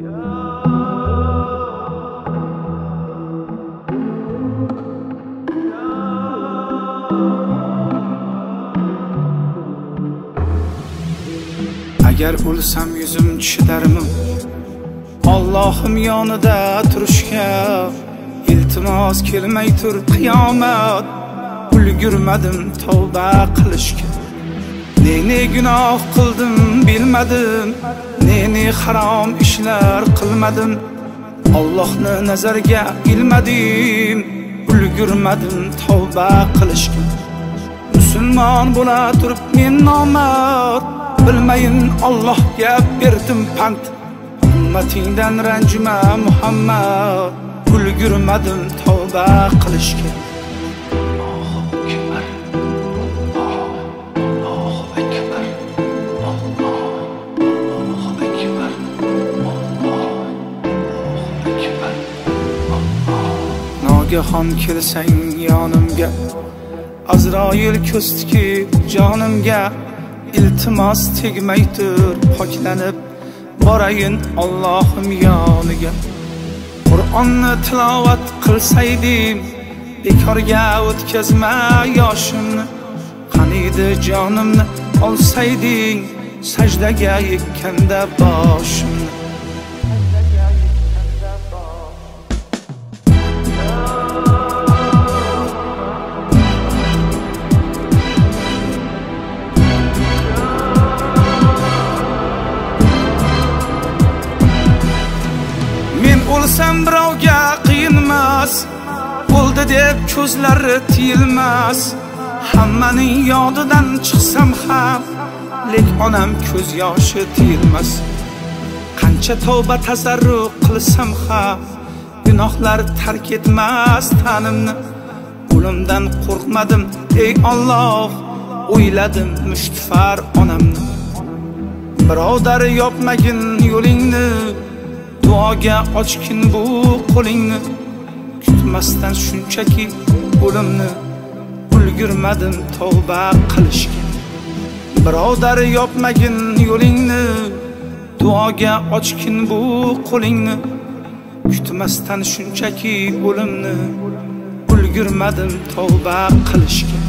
Agar o'lsam yuzim chidarmi Allohim yonida turishga iltimos kelmay tur qiyomat ulgurmadim tavba qilishga ne gunoh qildim bilmadim ne harom ishlar qilmadim Allohni nazarga ilmadim ulgurmadim tavba qilishga musulmon bo'la turib men nomard bilmayin Allohga berdim pand ummatingdan ranjima Muhammad ulgurmadim tavba qilishga Nogahon kelsang yonimga Azroil ko'stiki jonimga iltimos tegmay tur poklanib borayin Allohim yoniga Qur'onni tilovat qilsaydim bekorga o'tkazma yoshimni qaniydi jonimni olsayding sajdaga yekkanda boshimni O'lsam birovga qiyinmas bo'ldi deb ko'zlari tiyilmas hammaning yodidan chiqsam ham lek onam ko'z yoshi tiyilmas qancha tavba tazarru qilsam ham gunohlar tark etmas tanimni o'limdan qo'rqmadim ey Alloh o'yladim mushtfar onamni birodar yopmagin yo'lingni duoga ochkin bu qo'lingni kutmasdan shunchaki o'limni ulgurmadim tavba qilishga birodar yopmagin yo'lingni duoga ochkin bu qo'lingni kutmasdan shunchaki o'limni ulgurmadim tavba qilishga